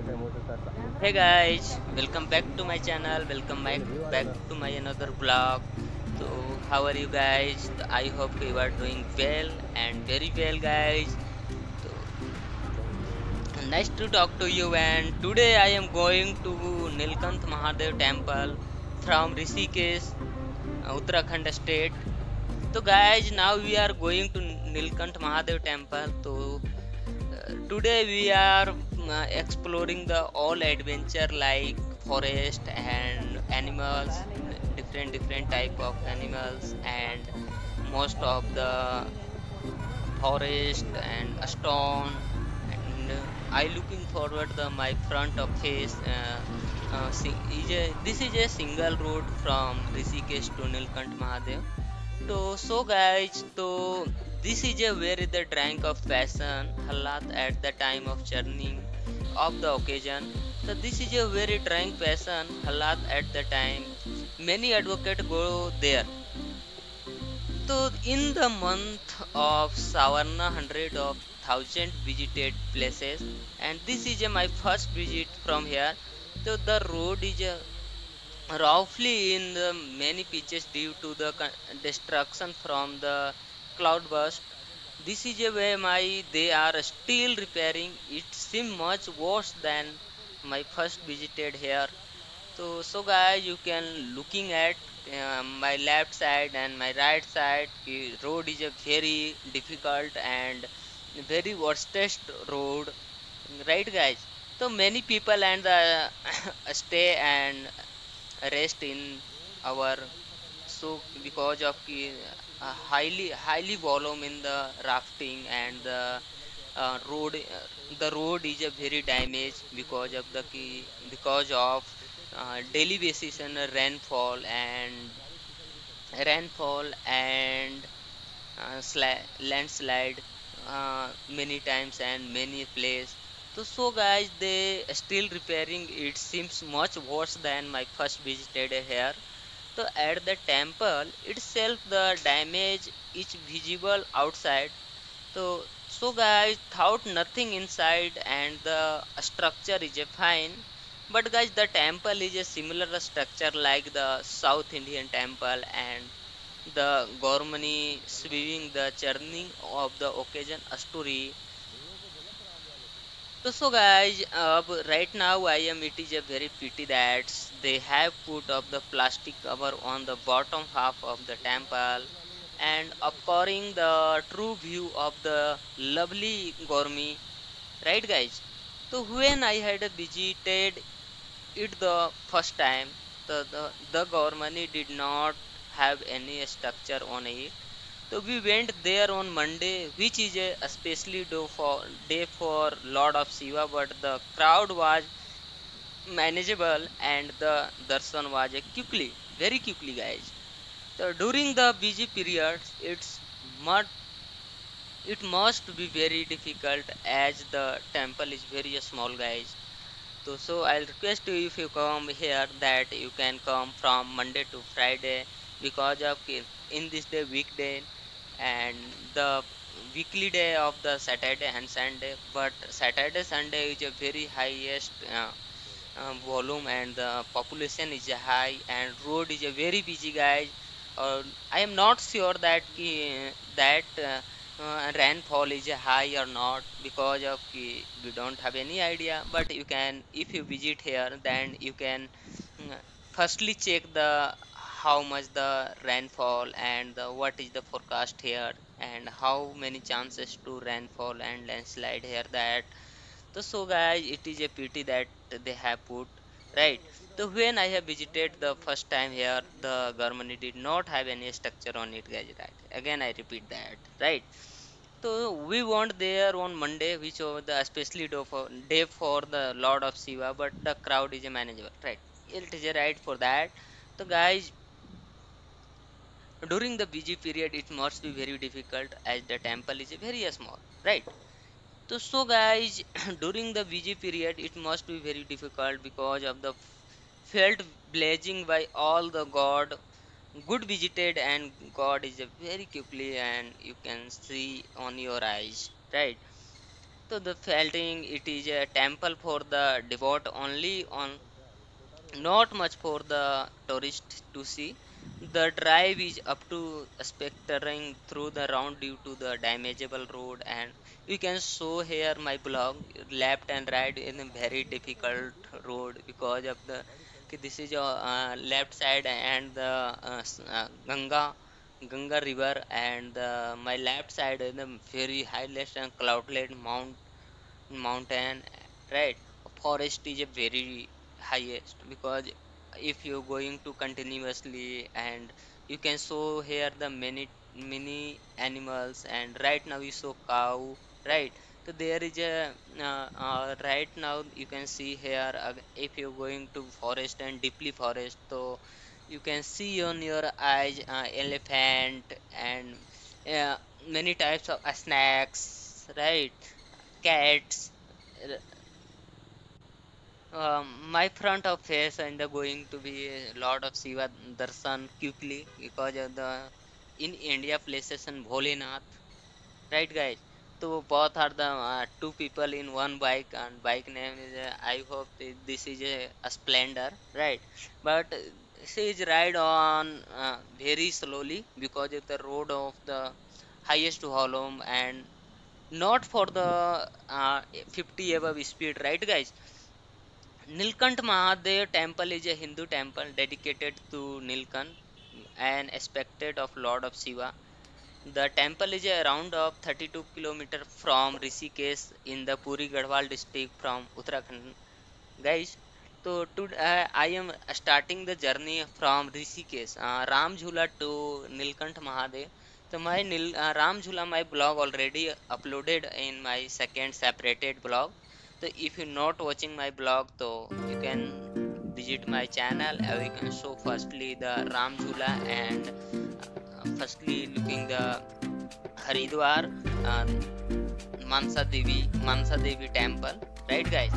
Hey guys, welcome back to my channel. Welcome back to my another vlog. So, how are you guys? I hope you are doing well and very well, guys. So, nice to talk to you. And today I am going to Nilkanth Mahadev Temple from Rishikesh, Uttarakhand state. So, guys, now we are going to Nilkanth Mahadev Temple. So, today we are exploring the all adventure like forest and animals, different type of animals and most of the forest and a stone and I looking forward the my front of face this is a single road from Rishikesh to Nilkant Mahadev. So guys, this is a very the drink of passion, halat at the time of churning of the occasion. So this is a very drink passion, halat at the time. Many advocates go there. So in the month of Savarna, hundred of thousand visited places, and this is my first visit from here. So the road is roughly in the many pitches due to the destruction from the cloudburst. This is a way my they are still repairing. It seems much worse than my first visited here. So guys, you can looking at my left side and my right side. Road is a very difficult and very worstest road, right, guys? So many people and stay and rest in our so because of highly volume in the rafting and the road is a very damaged because of because of daily basis and rainfall and landslide many times and many place. So guys, they still repairing. It seems much worse than my first visited here. So at the temple itself, the damage is visible outside. So guys, thought nothing inside, and the structure is a fine. But guys, the temple is a similar structure like the South Indian temple, and the Gormani sweeping the churning of the occasion story. So guys, right now it is a very pity that they have put up the plastic cover on the bottom half of the temple and obscuring the true view of the lovely Gormi, right guys? So when I had visited it the first time, the Gormani did not have any structure on it. So we went there on Monday, which is a especially day for Lord of Shiva, but the crowd was manageable and the darshan was a very quickly, guys. So during the busy periods, it must be very difficult as the temple is very small, guys. So I'll request you if you come here that you can come from Monday to Friday because of in this day weekday and the weekly day of the Saturday and Sunday. But Saturday Sunday is a very highest volume and the population is high and road is a very busy, guys. I am not sure that rainfall is high or not because of we don't have any idea. But you can, if you visit here, then you can mm, firstly check the how much the rainfall and what is the forecast here and how many chances to rainfall and landslide here that so guys, it is a pity that they have put, right. So when I have visited the first time here, the government did not have any structure on it, guys, right. Again I repeat that, right. So we went there on Monday, which was the especially day for the Lord of Shiva, but the crowd is manageable, right. It is a right for that. So guys, during the busy period it must be very difficult as the temple is very small, right. So guys, during the busy period, it must be very difficult because of the felt blazing by all the god, good visited, and God is a very quickly, and you can see on your eyes, right? So the Felting, it is a temple for the devout only on, not much for the tourists to see. The drive is up to spectating through the round due to the damageable road, and you can show here my blog left and right in a very difficult road because of the this is your left side and the Ganga river, and my left side is the very highest and cloudlet mountain, right? Forest is a very highest because if you're going to continuously, and you can show here the many animals, and right now you saw cow, right? So there is a right now you can see here, if you're going to forest and deeply forest, so you can see on your eyes elephant and uh, many types of snacks, right? Cats. My front of face and going to be a lot of Shiva darshan quickly because of the in India places and Bholinath, right guys? So both are the two people in one bike, and bike name is I hope this is a Splendor, right? But she is ride on very slowly because of the road of the highest volume, and not for the 50 above speed, right guys? Nilkant Mahadev temple is a Hindu temple dedicated to Nilkant, an aspect of Lord of Shiva. The temple is around of 32 km from Rishikesh in the Puri Garhwal district from Uttarakhand. Guys, so I am starting the journey from Rishikesh, Ram Jhula to Nilkant Mahadev. So my Ram Jhula, my blog already uploaded in my second separated blog. So if you're not watching my blog, so you can visit my channel. You can show firstly the Ram Jhula, and firstly looking the Haridwar, Mansa Devi temple, right guys?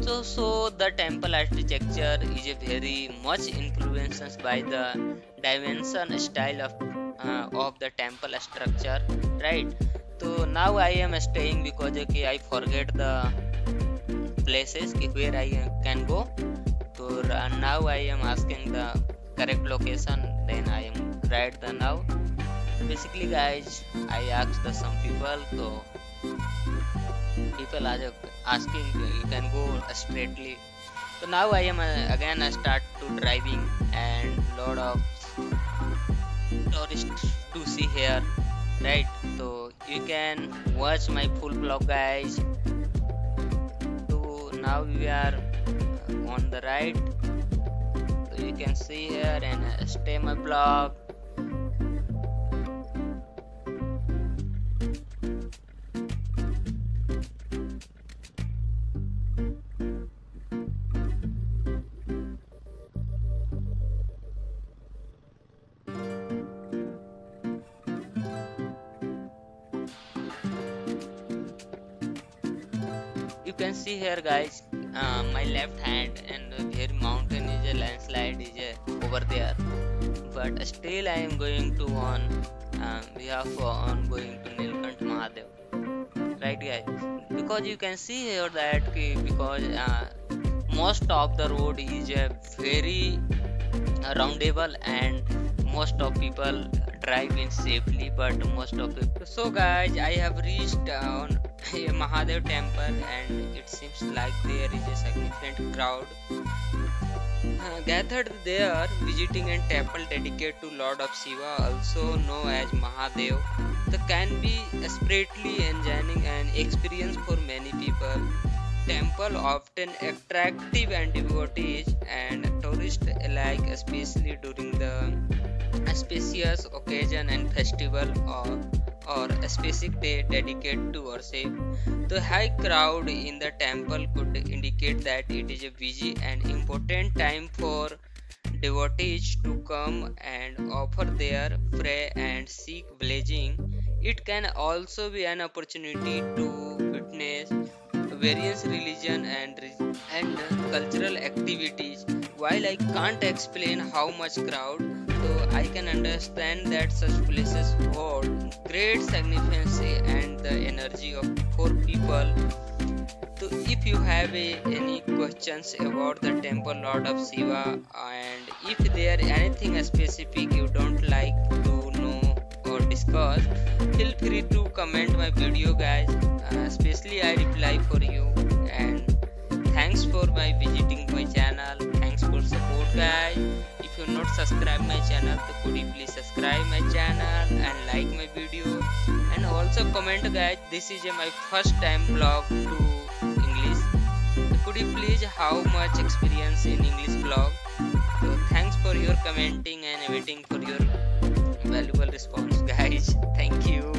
So the temple architecture is a very much influenced by the dimension style of the temple structure, right? So now I am staying because okay, I forget the places where I can go. So now I am asking the correct location, then I am right the now. Basically, guys, I asked the some people, so people are asking you can go straightly. So now I am again I start to driving, and lot of tourists to see here, right? So you can watch my full vlog, guys. So now we are on the right, so you can see here and stay my vlog. You can see here, guys, my left hand, and here mountain is a landslide is over there, but still I am going to on behalf on going to Nilkant Mahadev, right guys? Because you can see here that because most of the road is very roundable, and most of people drive in safely, but most of people. So guys, I have reached on a Mahadev temple, and it seems like there is a significant crowd gathered there visiting a temple dedicated to Lord of Shiva, also known as Mahadev. The can be separately enjoying an experience for many people. Temple often attractive and devotees and tourists alike, especially during the auspicious occasion and festival, or a specific day dedicated to worship. The high crowd in the temple could indicate that it is a busy and important time for devotees to come and offer their prayer and seek blessing. It can also be an opportunity to witness various religion and cultural activities. While I can't explain how much crowd, so I can understand that such places hold great significance and the energy of for people. So if you have any questions about the temple Lord of Shiva, and if there anything specific you don't like to know or discuss, feel free to comment my video guys. Especially I reply for you. And thanks for my visiting my channel. Thanks for support guys. If you not subscribe my channel, so could you please subscribe my channel and like my video, and also comment guys. This is my first time blog to English. So could you please how much experience in English blog? So thanks for your commenting and waiting for your valuable response guys. Thank you.